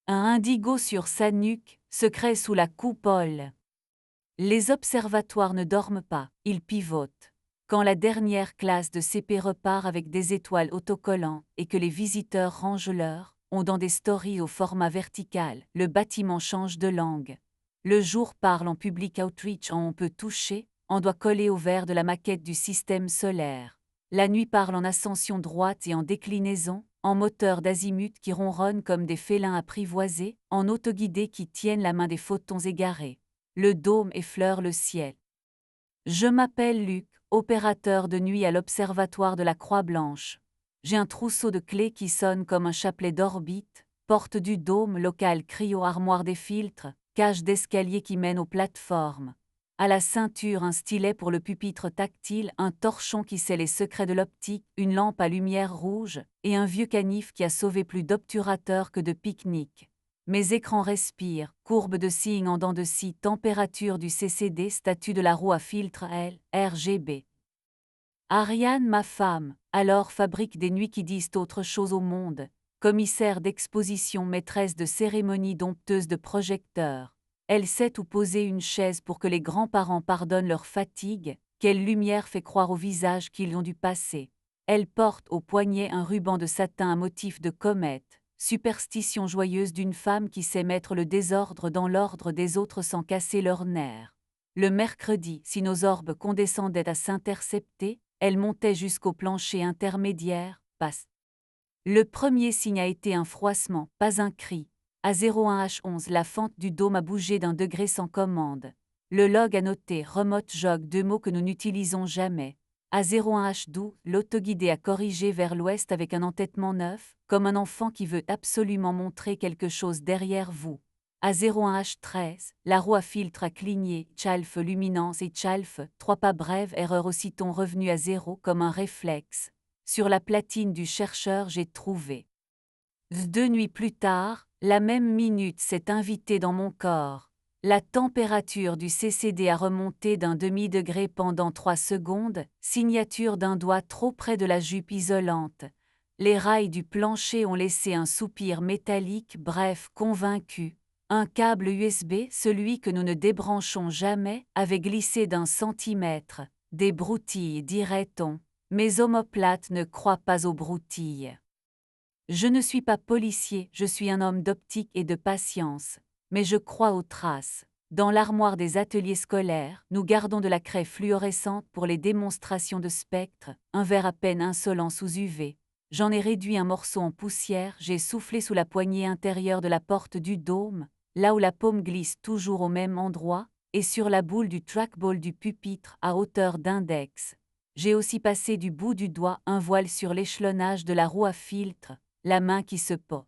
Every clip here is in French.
Un indigo sur sa nuque, secret sous la coupole. Les observatoires ne dorment pas, ils pivotent. Quand la dernière classe de CP repart avec des étoiles autocollants et que les visiteurs rangent leurs, ont dans des stories au format vertical, le bâtiment change de langue. Le jour parle en public outreach en on peut toucher, on doit coller au verre de la maquette du système solaire. La nuit parle en ascension droite et en déclinaison, en moteur d'azimut qui ronronnent comme des félins apprivoisés, en autoguidés qui tiennent la main des photons égarés. Le dôme effleure le ciel. Je m'appelle Luc, opérateur de nuit à l'observatoire de la Croix-Blanche. J'ai un trousseau de clés qui sonne comme un chapelet d'orbite, porte du dôme, local cryo, armoire des filtres, cage d'escalier qui mène aux plateformes. À la ceinture, un stylet pour le pupitre tactile, un torchon qui sait les secrets de l'optique, une lampe à lumière rouge, et un vieux canif qui a sauvé plus d'obturateurs que de pique-nique. Mes écrans respirent, courbe de signes en dents de scie, température du CCD, statut de la roue à filtre L, RGB. Ariane, ma femme, alors fabrique des nuits qui disent autre chose au monde, commissaire d'exposition, maîtresse de cérémonie, dompteuse de projecteurs. Elle sait où poser une chaise pour que les grands-parents pardonnent leur fatigue, quelle lumière fait croire au visage qu'ils ont dû passer. Elle porte au poignet un ruban de satin à motif de comète, superstition joyeuse d'une femme qui sait mettre le désordre dans l'ordre des autres sans casser leurs nerfs. Le mercredi, si nos orbes condescendaient à s'intercepter, elle montait jusqu'au plancher intermédiaire, passe. Le premier signe a été un froissement, pas un cri. À 01H11, la fente du dôme a bougé d'un degré sans commande. Le log a noté remote jog, deux mots que nous n'utilisons jamais. À 01H12, l'autoguidé a corrigé vers l'ouest avec un entêtement neuf, comme un enfant qui veut absolument montrer quelque chose derrière vous. À 01H13, la roue à filtre a cligné, tchalf luminance et tchalf, 3 pas brèves, erreur aussitôt revenue à zéro comme un réflexe. Sur la platine du chercheur, j'ai trouvé. 2 nuits plus tard, la même minute s'est invitée dans mon corps. La température du CCD a remonté d'un demi-degré pendant 3 secondes, signature d'un doigt trop près de la jupe isolante. Les rails du plancher ont laissé un soupir métallique, bref, convaincu. Un câble USB, celui que nous ne débranchons jamais, avait glissé d'1 centimètre. Des broutilles, dirait-on. Mes omoplates ne croient pas aux broutilles. Je ne suis pas policier, je suis un homme d'optique et de patience. Mais je crois aux traces. Dans l'armoire des ateliers scolaires, nous gardons de la craie fluorescente pour les démonstrations de spectres, un verre à peine insolent sous UV. J'en ai réduit un morceau en poussière, j'ai soufflé sous la poignée intérieure de la porte du dôme, là où la paume glisse toujours au même endroit, et sur la boule du trackball du pupitre à hauteur d'index. J'ai aussi passé du bout du doigt un voile sur l'échelonnage de la roue à filtre, la main qui se pose.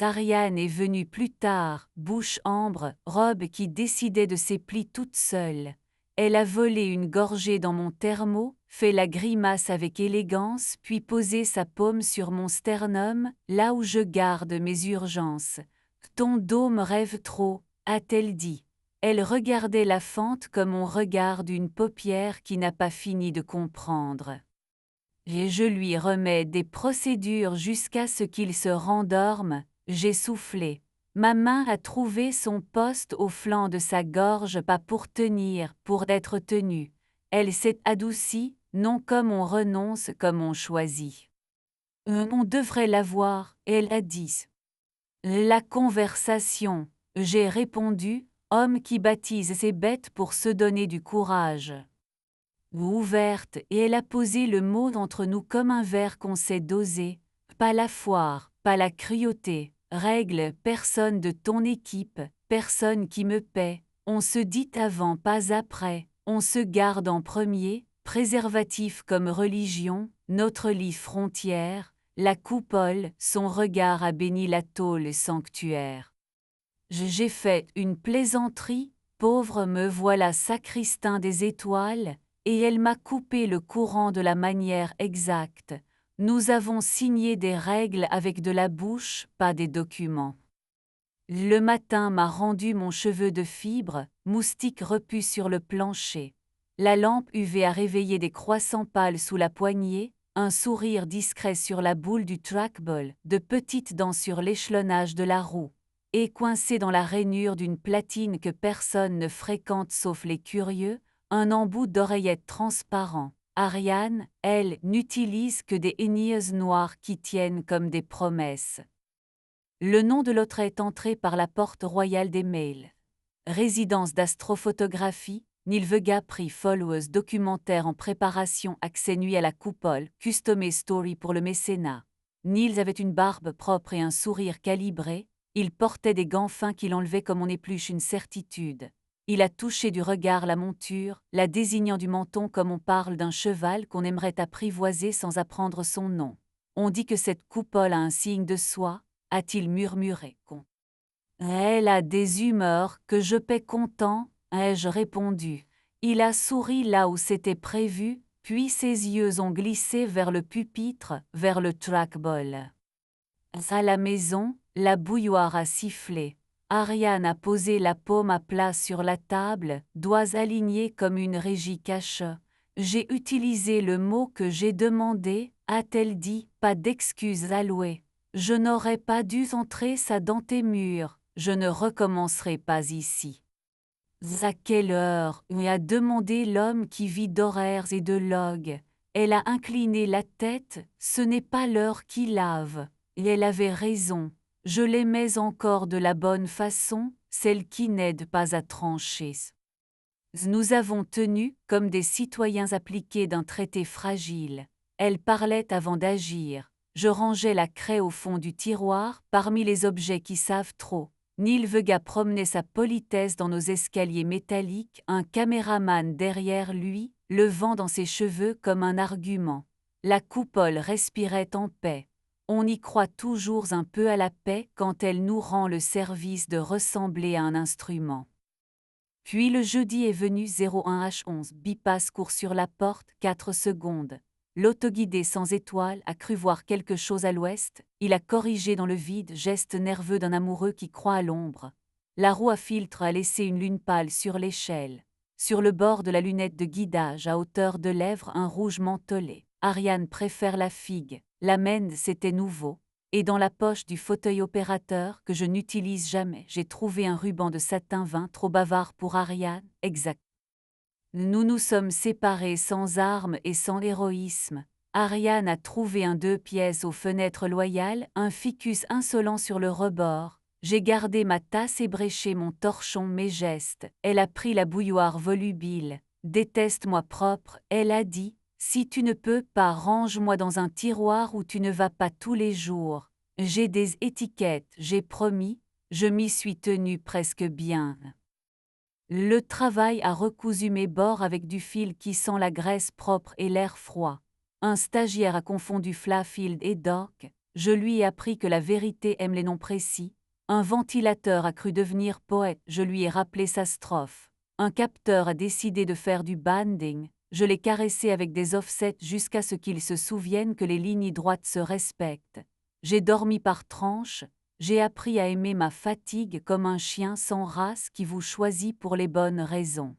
Ariane est venue plus tard, bouche ambre, robe qui décidait de ses plis toute seule. Elle a volé une gorgée dans mon thermo, fait la grimace avec élégance, puis posé sa paume sur mon sternum, là où je garde mes urgences. Ton dôme rêve trop, a-t-elle dit. Elle regardait la fente comme on regarde une paupière qui n'a pas fini de comprendre. Et je lui remets des procédures jusqu'à ce qu'il se rendorme, j'ai soufflé. Ma main a trouvé son poste au flanc de sa gorge, pas pour tenir, pour être tenue. Elle s'est adoucie, non comme on renonce, comme on choisit. On devrait l'avoir, elle a dit. La conversation, j'ai répondu, homme qui baptise ses bêtes pour se donner du courage. Ouverte, et elle a posé le mot entre nous comme un verre qu'on sait doser. Pas la foire, pas la cruauté. Règle, personne de ton équipe, personne qui me paie. On se dit avant, pas après. On se garde en premier, préservatif comme religion, notre lit frontière, la coupole, son regard a béni la tôle sanctuaire. J'ai fait une plaisanterie, pauvre me voilà sacristain des étoiles, et elle m'a coupé le courant de la manière exacte. Nous avons signé des règles avec de la bouche, pas des documents. Le matin m'a rendu mon cheveu de fibre, moustique repu sur le plancher. La lampe UV a réveillé des croissants pâles sous la poignée, un sourire discret sur la boule du trackball, de petites dents sur l'échelonnage de la roue, et coincé dans la rainure d'une platine que personne ne fréquente sauf les curieux, un embout d'oreillette transparent. Ariane, elle, n'utilise que des henilleuses noires qui tiennent comme des promesses. Le nom de l'autre est entré par la porte royale des mails. Résidence d'astrophotographie, Neil Vega prix Followers documentaire en préparation accès nuit à la coupole, customé story pour le mécénat. Niels avait une barbe propre et un sourire calibré, il portait des gants fins qu'il enlevait comme on épluche une certitude. Il a touché du regard la monture, la désignant du menton comme on parle d'un cheval qu'on aimerait apprivoiser sans apprendre son nom. On dit que cette coupole a un signe de soie, a-t-il murmuré. Elle a des humeurs que je paie content, ai-je répondu. Il a souri là où c'était prévu, puis ses yeux ont glissé vers le pupitre, vers le trackball. À la maison, la bouilloire a sifflé. Ariane a posé la paume à plat sur la table, doigts alignés comme une régie cache. J'ai utilisé le mot que j'ai demandé, a-t-elle dit, pas d'excuses allouées. Je n'aurais pas dû entrer ça dans tes murs, je ne recommencerai pas ici. À quelle heure a demandé l'homme qui vit d'horaires et de logs. Elle a incliné la tête, ce n'est pas l'heure qui lave. Et elle avait raison, je l'aimais encore de la bonne façon, celle qui n'aide pas à trancher. Nous avons tenu, comme des citoyens appliqués d'un traité fragile. Elle parlait avant d'agir. Je rangeais la craie au fond du tiroir, parmi les objets qui savent trop. Neil Vega promenait sa politesse dans nos escaliers métalliques, un caméraman derrière lui, le vent dans ses cheveux comme un argument. La coupole respirait en paix. On y croit toujours un peu à la paix quand elle nous rend le service de ressembler à un instrument. Puis le jeudi est venu 01H11, bypass court sur la porte, 4 secondes. L'autoguidé sans étoile a cru voir quelque chose à l'ouest, il a corrigé dans le vide, geste nerveux d'un amoureux qui croit à l'ombre. La roue à filtre a laissé une lune pâle sur l'échelle. Sur le bord de la lunette de guidage à hauteur de lèvres un rouge mentholé. Ariane préfère la figue, l'amende c'était nouveau. Et dans la poche du fauteuil opérateur que je n'utilise jamais, j'ai trouvé un ruban de satin vin trop bavard pour Ariane, exact. Nous nous sommes séparés sans armes et sans héroïsme. Ariane a trouvé un 2 pièces aux fenêtres loyales, un ficus insolent sur le rebord. J'ai gardé ma tasse et bréché mon torchon mes gestes. Elle a pris la bouilloire volubile. Déteste-moi propre, elle a dit. Si tu ne peux pas, range-moi dans un tiroir où tu ne vas pas tous les jours. J'ai des étiquettes, j'ai promis, je m'y suis tenue presque bien. Le travail a recousu mes bords avec du fil qui sent la graisse propre et l'air froid. Un stagiaire a confondu Flafield et Dork, je lui ai appris que la vérité aime les noms précis. Un ventilateur a cru devenir poète, je lui ai rappelé sa strophe. Un capteur a décidé de faire du banding, je l'ai caressé avec des offsets jusqu'à ce qu'il se souvienne que les lignes droites se respectent. J'ai dormi par tranches, j'ai appris à aimer ma fatigue comme un chien sans race qui vous choisit pour les bonnes raisons.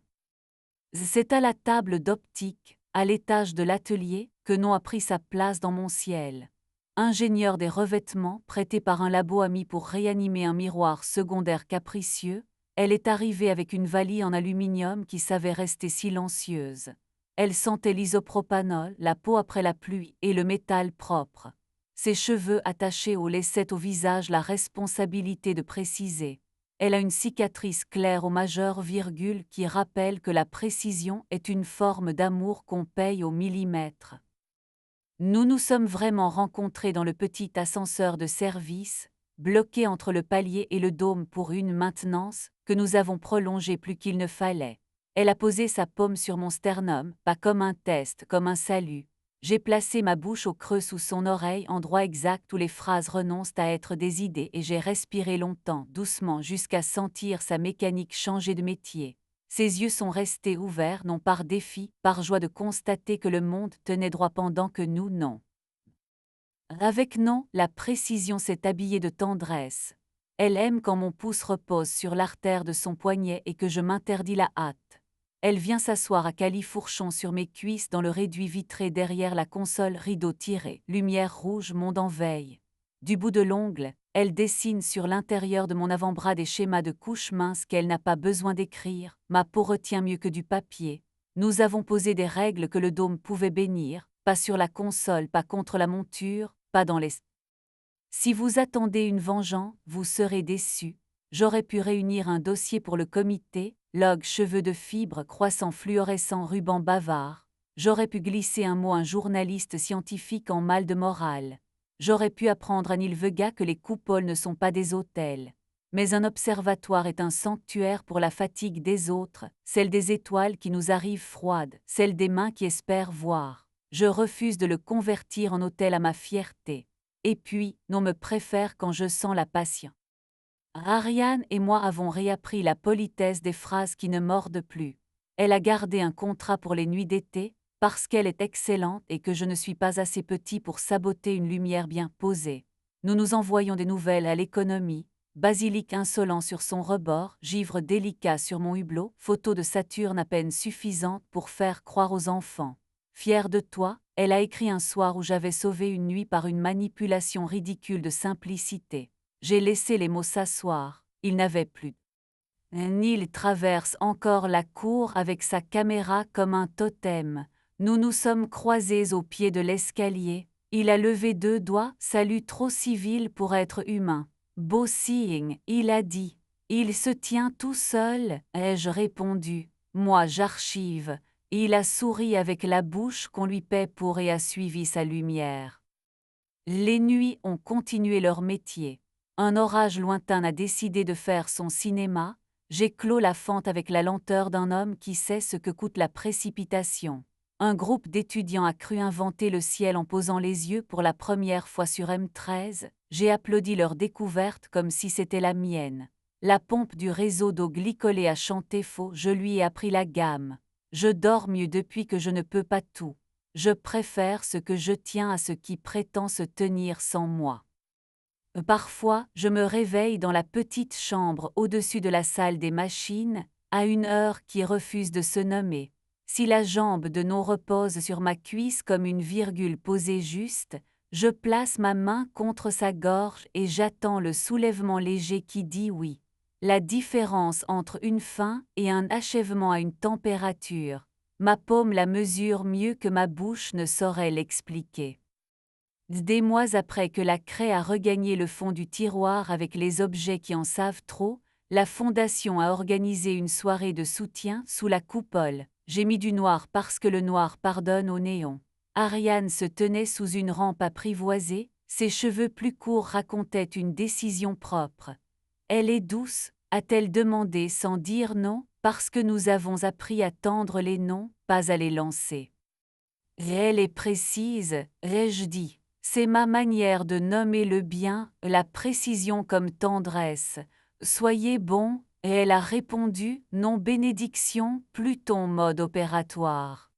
C'est à la table d'optique, à l'étage de l'atelier, que Non a pris sa place dans mon ciel. Ingénieur des revêtements prêté par un labo ami pour réanimer un miroir secondaire capricieux, elle est arrivée avec une valise en aluminium qui savait rester silencieuse. Elle sentait l'isopropanol, la peau après la pluie et le métal propre. Ses cheveux attachés au laissaient au visage la responsabilité de préciser. Elle a une cicatrice claire au majeur virgule qui rappelle que la précision est une forme d'amour qu'on paye au millimètre. Nous nous sommes vraiment rencontrés dans le petit ascenseur de service, bloqué entre le palier et le dôme pour une maintenance que nous avons prolongée plus qu'il ne fallait. Elle a posé sa paume sur mon sternum, pas comme un test, comme un salut. J'ai placé ma bouche au creux sous son oreille, endroit exact où les phrases renoncent à être des idées, et j'ai respiré longtemps, doucement, jusqu'à sentir sa mécanique changer de métier. Ses yeux sont restés ouverts, non par défi, par joie de constater que le monde tenait droit pendant que nous, non. Avec Non, la précision s'est habillée de tendresse. Elle aime quand mon pouce repose sur l'artère de son poignet et que je m'interdis la hâte. Elle vient s'asseoir à califourchon sur mes cuisses dans le réduit vitré derrière la console, rideau tiré, lumière rouge, monde en veille. Du bout de l'ongle, elle dessine sur l'intérieur de mon avant-bras des schémas de couches minces qu'elle n'a pas besoin d'écrire. Ma peau retient mieux que du papier. Nous avons posé des règles que le dôme pouvait bénir, pas sur la console, pas contre la monture, pas dans les... Si vous attendez une vengeance, vous serez déçus. J'aurais pu réunir un dossier pour le comité, log cheveux de fibre, croissant fluorescent, ruban bavard. J'aurais pu glisser un mot à un journaliste scientifique en mal de morale. J'aurais pu apprendre à Neil Vega que les coupoles ne sont pas des hôtels. Mais un observatoire est un sanctuaire pour la fatigue des autres, celle des étoiles qui nous arrivent froides, celle des mains qui espèrent voir. Je refuse de le convertir en hôtel à ma fierté. Et puis, on me préfère quand je sens la passion. Ariane et moi avons réappris la politesse des phrases qui ne mordent plus. Elle a gardé un contrat pour les nuits d'été, parce qu'elle est excellente et que je ne suis pas assez petit pour saboter une lumière bien posée. Nous nous envoyons des nouvelles à l'économie, basilic insolent sur son rebord, givre délicat sur mon hublot, photo de Saturne à peine suffisante pour faire croire aux enfants. Fière de toi, elle a écrit un soir où j'avais sauvé une nuit par une manipulation ridicule de simplicité. J'ai laissé les mots s'asseoir, il n'avait plus. Neil traverse encore la cour avec sa caméra comme un totem. Nous nous sommes croisés au pied de l'escalier. Il a levé 2 doigts, salut trop civil pour être humain. Beau seeing, il a dit. Il se tient tout seul, ai-je répondu. Moi j'archive. Il a souri avec la bouche qu'on lui paie pour et a suivi sa lumière. Les nuits ont continué leur métier. Un orage lointain a décidé de faire son cinéma. J'ai clos la fente avec la lenteur d'un homme qui sait ce que coûte la précipitation. Un groupe d'étudiants a cru inventer le ciel en posant les yeux pour la première fois sur M13. J'ai applaudi leur découverte comme si c'était la mienne. La pompe du réseau d'eau glycolée a chanté faux, je lui ai appris la gamme. Je dors mieux depuis que je ne peux pas tout. Je préfère ce que je tiens à ce qui prétend se tenir sans moi. Parfois, je me réveille dans la petite chambre au-dessus de la salle des machines, à une heure qui refuse de se nommer. Si la jambe de non repose sur ma cuisse comme une virgule posée juste, je place ma main contre sa gorge et j'attends le soulèvement léger qui dit oui. La différence entre une fin et un achèvement à une température, ma paume la mesure mieux que ma bouche ne saurait l'expliquer. Des mois après que la craie a regagné le fond du tiroir avec les objets qui en savent trop, la Fondation a organisé une soirée de soutien sous la coupole. J'ai mis du noir parce que le noir pardonne au néon. Ariane se tenait sous une rampe apprivoisée, ses cheveux plus courts racontaient une décision propre. Elle est douce, a-t-elle demandé sans dire non, parce que nous avons appris à tendre les noms, pas à les lancer. Elle est précise, ai-je dit. C'est ma manière de nommer le bien, la précision comme tendresse. Soyez bon, et elle a répondu, non bénédiction, Pluton mode opératoire.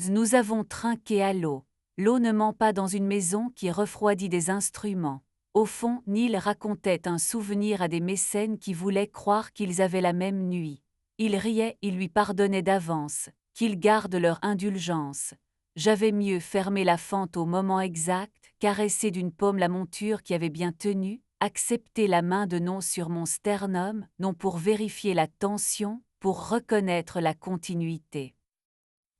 Nous avons trinqué à l'eau. L'eau ne ment pas dans une maison qui refroidit des instruments. Au fond, Neil racontait un souvenir à des mécènes qui voulaient croire qu'ils avaient la même nuit. Il riait, il lui pardonnait d'avance, qu'ils gardent leur indulgence. J'avais mieux fermé la fente au moment exact, caressé d'une paume la monture qui avait bien tenu, accepté la main de non sur mon sternum, non pour vérifier la tension, pour reconnaître la continuité.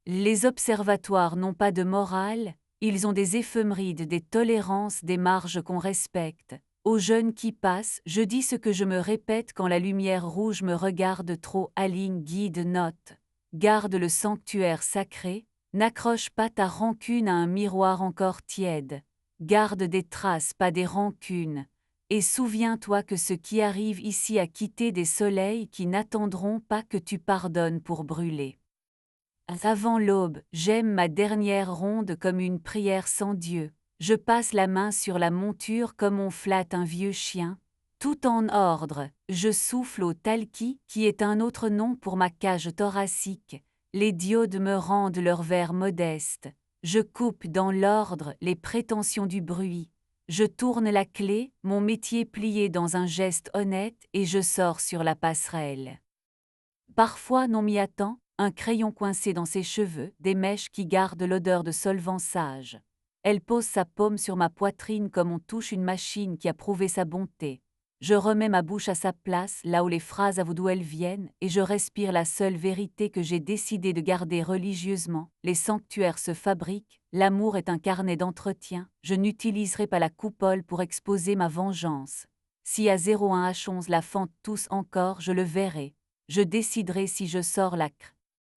Les observatoires n'ont pas de morale, ils ont des éphémérides, des tolérances, des marges qu'on respecte. Aux jeunes qui passent, je dis ce que je me répète quand la lumière rouge me regarde trop, aligne, guide, note. Garde le sanctuaire sacré, n'accroche pas ta rancune à un miroir encore tiède. Garde des traces, pas des rancunes. Et souviens-toi que ce qui arrive ici a quitté des soleils qui n'attendront pas que tu pardonnes pour brûler. Avant l'aube, j'aime ma dernière ronde comme une prière sans Dieu. Je passe la main sur la monture comme on flatte un vieux chien. Tout en ordre, je souffle au talki, qui est un autre nom pour ma cage thoracique. Les diodes me rendent leur verre modeste. Je coupe dans l'ordre les prétentions du bruit. Je tourne la clé, mon métier plié dans un geste honnête et je sors sur la passerelle. Parfois non m'y attend, un crayon coincé dans ses cheveux, des mèches qui gardent l'odeur de solvant sage. Elle pose sa paume sur ma poitrine comme on touche une machine qui a prouvé sa bonté. Je remets ma bouche à sa place, là où les phrases avouent d'où elles viennent, et je respire la seule vérité que j'ai décidé de garder religieusement. Les sanctuaires se fabriquent, l'amour est un carnet d'entretien, je n'utiliserai pas la coupole pour exposer ma vengeance. Si à 01 H11 la fente tousse encore, je le verrai. Je déciderai si je sors l'acre.